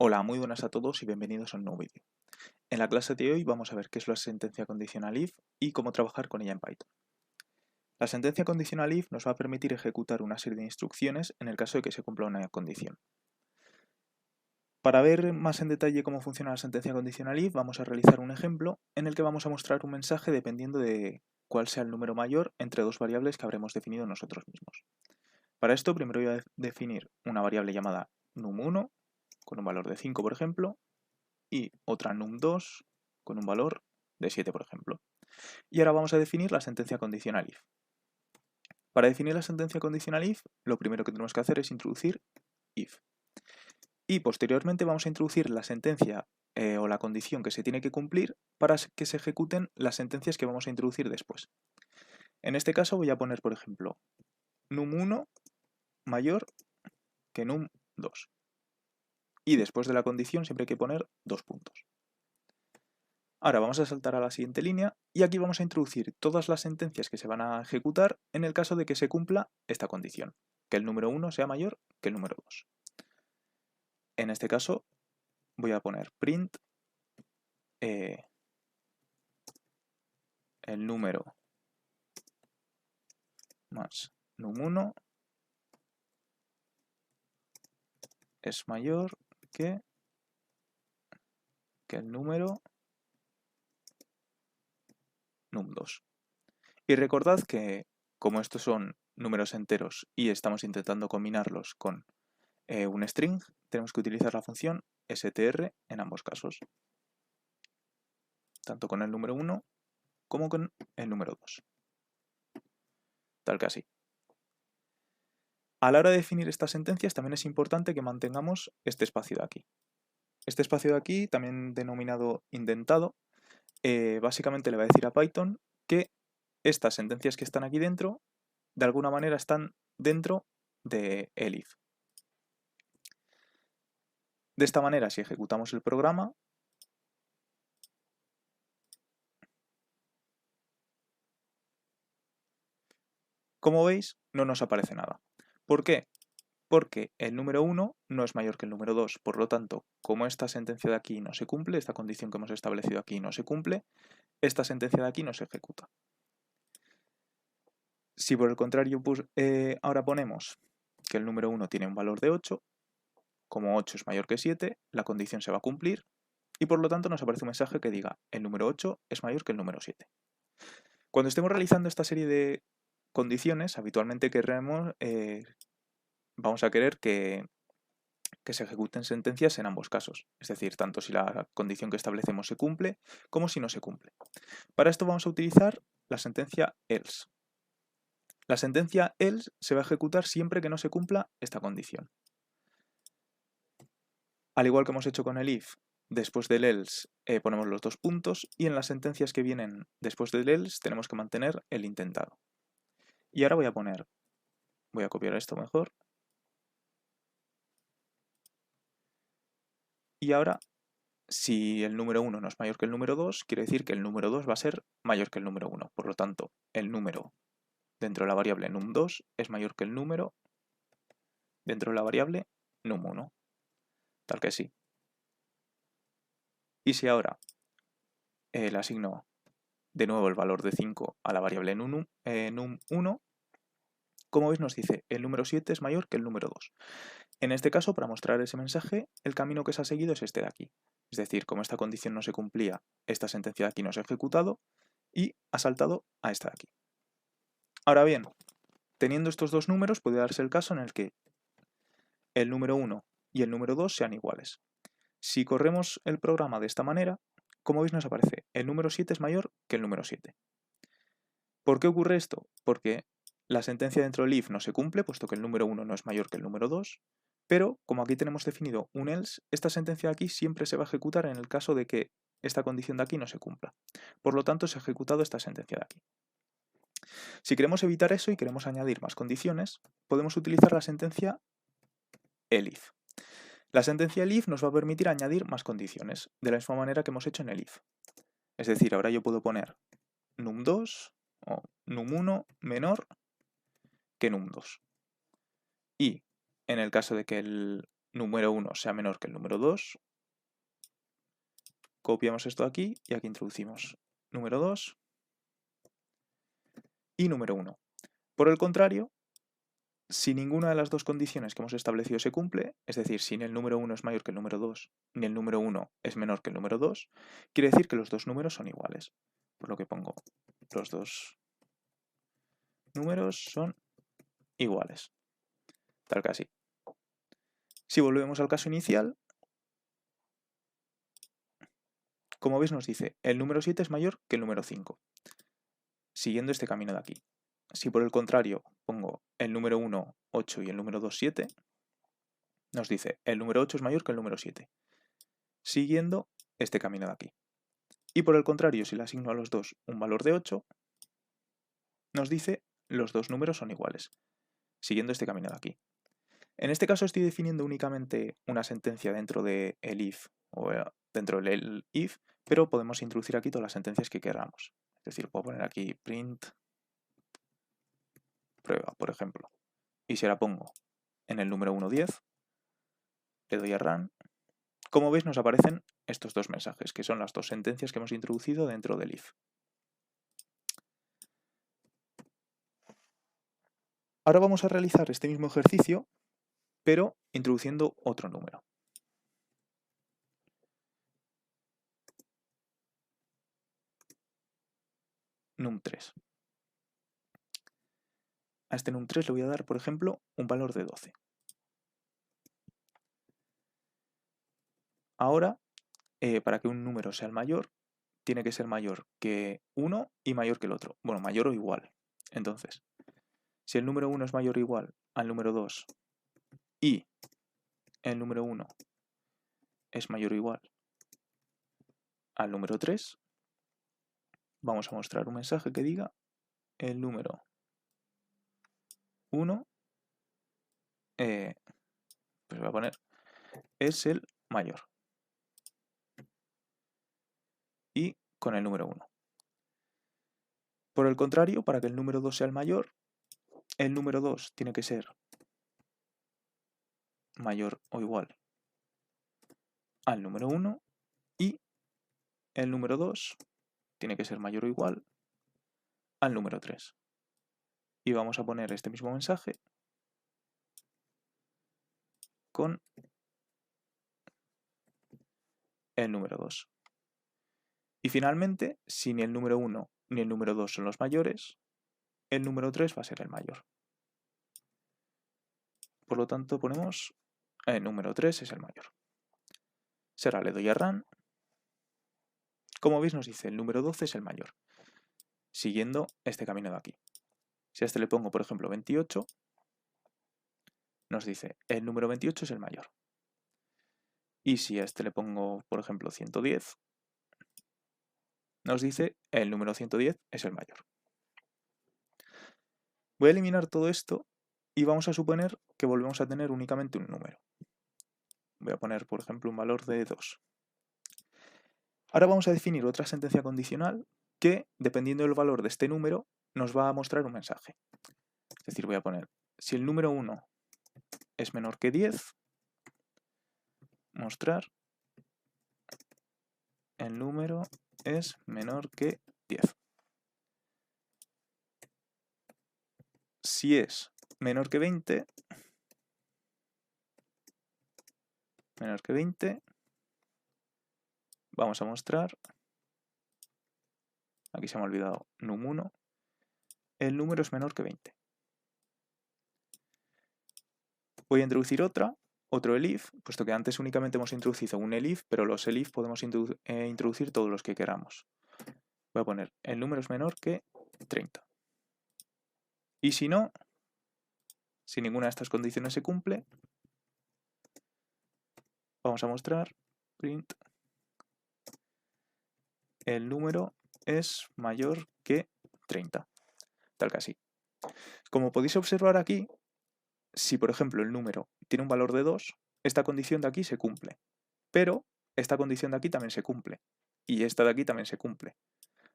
Hola, muy buenas a todos y bienvenidos a un nuevo vídeo. En la clase de hoy vamos a ver qué es la sentencia condicional if y cómo trabajar con ella en Python. La sentencia condicional if nos va a permitir ejecutar una serie de instrucciones en el caso de que se cumpla una condición. Para ver más en detalle cómo funciona la sentencia condicional if, vamos a realizar un ejemplo en el que vamos a mostrar un mensaje dependiendo de cuál sea el número mayor entre dos variables que habremos definido nosotros mismos. Para esto primero voy a definir una variable llamada num1 con un valor de 5, por ejemplo, y otra num2 con un valor de 7, por ejemplo. Y ahora vamos a definir la sentencia condicional if. Para definir la sentencia condicional if, lo primero que tenemos que hacer es introducir if. Y posteriormente vamos a introducir la sentencia o la condición que se tiene que cumplir para que se ejecuten las sentencias que vamos a introducir después. En este caso voy a poner, por ejemplo, num1 mayor que num2. Y después de la condición siempre hay que poner dos puntos. Ahora vamos a saltar a la siguiente línea y aquí vamos a introducir todas las sentencias que se van a ejecutar en el caso de que se cumpla esta condición, que el número 1 sea mayor que el número 2. En este caso voy a poner print el número más num1 es mayor que el número num2. Y recordad que como estos son números enteros y estamos intentando combinarlos con un string, tenemos que utilizar la función str en ambos casos, tanto con el número 1 como con el número 2. Tal que así. A la hora de definir estas sentencias también es importante que mantengamos este espacio de aquí. Este espacio de aquí, también denominado indentado, básicamente le va a decir a Python que estas sentencias que están aquí dentro, de alguna manera están dentro de el if. De esta manera, si ejecutamos el programa, como veis, no nos aparece nada. ¿Por qué? Porque el número 1 no es mayor que el número 2. Por lo tanto, como esta sentencia de aquí no se cumple, esta condición que hemos establecido aquí no se cumple, esta sentencia de aquí no se ejecuta. Si por el contrario ahora ponemos que el número 1 tiene un valor de 8, como 8 es mayor que 7, la condición se va a cumplir y por lo tanto nos aparece un mensaje que diga el número 8 es mayor que el número 7. Cuando estemos realizando esta serie de condiciones, habitualmente vamos a querer que se ejecuten sentencias en ambos casos, es decir, tanto si la condición que establecemos se cumple como si no se cumple. Para esto vamos a utilizar la sentencia else. La sentencia else se va a ejecutar siempre que no se cumpla esta condición. Al igual que hemos hecho con el if, después del else ponemos los dos puntos y en las sentencias que vienen después del else tenemos que mantener el intentado. Y ahora voy a copiar esto mejor. Y ahora, si el número 1 no es mayor que el número 2, quiere decir que el número 2 va a ser mayor que el número 1. Por lo tanto, el número dentro de la variable num2 es mayor que el número dentro de la variable num1. Tal que sí. Y si ahora le asigno de nuevo el valor de 5 a la variable num1, como veis nos dice el número 7 es mayor que el número 2. En este caso, para mostrar ese mensaje, el camino que se ha seguido es este de aquí. Es decir, como esta condición no se cumplía, esta sentencia de aquí no se ha ejecutado y ha saltado a esta de aquí. Ahora bien, teniendo estos dos números puede darse el caso en el que el número 1 y el número 2 sean iguales. Si corremos el programa de esta manera, como veis nos aparece el número 7 es mayor que el número 7. ¿Por qué ocurre esto? Porque la sentencia dentro del if no se cumple, puesto que el número 1 no es mayor que el número 2, pero como aquí tenemos definido un else, esta sentencia de aquí siempre se va a ejecutar en el caso de que esta condición de aquí no se cumpla. Por lo tanto, se ha ejecutado esta sentencia de aquí. Si queremos evitar eso y queremos añadir más condiciones, podemos utilizar la sentencia elif. La sentencia elif nos va a permitir añadir más condiciones, de la misma manera que hemos hecho en el if. Es decir, ahora yo puedo poner num2 o num1 menor que num2. Y en el caso de que número 1 sea menor que el número 2, copiamos esto aquí y aquí introducimos número 2 y número 1. Por el contrario, si ninguna de las dos condiciones que hemos establecido se cumple, es decir, si ni el número 1 es mayor que el número 2, ni el número 1 es menor que el número 2, quiere decir que los dos números son iguales. Por lo que pongo los dos números son iguales. Tal que así. Si volvemos al caso inicial, como veis nos dice el número 7 es mayor que el número 5, siguiendo este camino de aquí. Si por el contrario pongo el número 1, 8 y el número 2, 7, nos dice el número 8 es mayor que el número 7, siguiendo este camino de aquí. Y por el contrario, si le asigno a los dos un valor de 8, nos dice los dos números son iguales, siguiendo este camino de aquí. En este caso estoy definiendo únicamente una sentencia dentro del if o dentro del if, pero podemos introducir aquí todas las sentencias que queramos. Es decir, puedo poner aquí print prueba, por ejemplo. Y si la pongo en el número 1, 10, le doy a run. Como veis nos aparecen estos dos mensajes, que son las dos sentencias que hemos introducido dentro del if. Ahora vamos a realizar este mismo ejercicio, pero introduciendo otro número. num3. A este num3 le voy a dar, por ejemplo, un valor de 12. Ahora, para que un número sea el mayor, tiene que ser mayor que 1 y mayor que el otro. Bueno, mayor o igual. Entonces, si el número 1 es mayor o igual al número 2 y el número 1 es mayor o igual al número 3, vamos a mostrar un mensaje que diga el número 1, pues voy a poner, es el mayor. Y con el número 1. Por el contrario, para que el número 2 sea el mayor, el número 2 tiene que ser mayor o igual al número 1 y el número 2 tiene que ser mayor o igual al número 3. Y vamos a poner este mismo mensaje con el número 2. Y finalmente, si ni el número 1 ni el número 2 son los mayores, el número 3 va a ser el mayor. Por lo tanto, ponemos el número 3 es el mayor. Si ahora le doy a run, como veis nos dice el número 12 es el mayor, siguiendo este camino de aquí. Si a este le pongo, por ejemplo, 28, nos dice el número 28 es el mayor. Y si a este le pongo, por ejemplo, 110, nos dice el número 110 es el mayor. Voy a eliminar todo esto y vamos a suponer que volvemos a tener únicamente un número. Voy a poner, por ejemplo, un valor de 2. Ahora vamos a definir otra sentencia condicional que, dependiendo del valor de este número, nos va a mostrar un mensaje. Es decir, voy a poner, si el número 1 es menor que 10, mostrar el número es menor que 10. Si es menor que 20, vamos a mostrar, aquí se me ha olvidado num1, el número es menor que 20. Voy a introducir otro elif, puesto que antes únicamente hemos introducido un elif, pero los elif podemos introducir todos los que queramos. Voy a poner el número es menor que 30. Y si no, si ninguna de estas condiciones se cumple, vamos a mostrar print el número es mayor que 30, tal que así. Como podéis observar aquí, si por ejemplo el número tiene un valor de 2, esta condición de aquí se cumple, pero esta condición de aquí también se cumple, y esta de aquí también se cumple.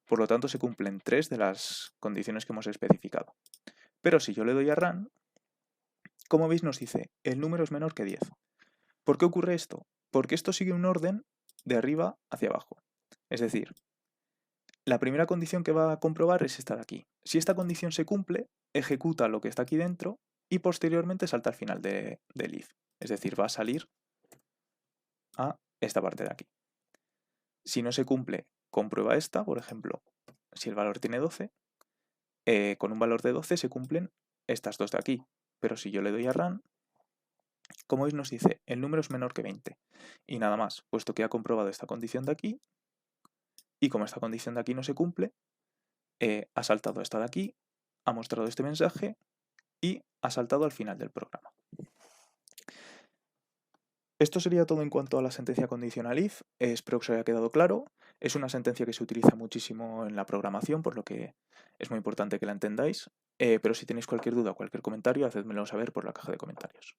Por lo tanto, se cumplen 3 de las condiciones que hemos especificado. Pero si yo le doy a run, como veis nos dice el número es menor que 10. ¿Por qué ocurre esto? Porque esto sigue un orden de arriba hacia abajo. Es decir, la primera condición que va a comprobar es esta de aquí. Si esta condición se cumple, ejecuta lo que está aquí dentro y posteriormente salta al final del if. Es decir, va a salir a esta parte de aquí. Si no se cumple, comprueba esta, por ejemplo, si el valor tiene 12, con un valor de 12 se cumplen estas dos de aquí. Pero si yo le doy a run, como veis nos dice el número es menor que 20. Y nada más, puesto que ha comprobado esta condición de aquí, y como esta condición de aquí no se cumple, ha saltado esta de aquí, ha mostrado este mensaje y ha saltado al final del programa. Esto sería todo en cuanto a la sentencia condicional if. Espero que os haya quedado claro. Es una sentencia que se utiliza muchísimo en la programación, por lo que es muy importante que la entendáis. Pero si tenéis cualquier duda o cualquier comentario, hacedmelo saber por la caja de comentarios.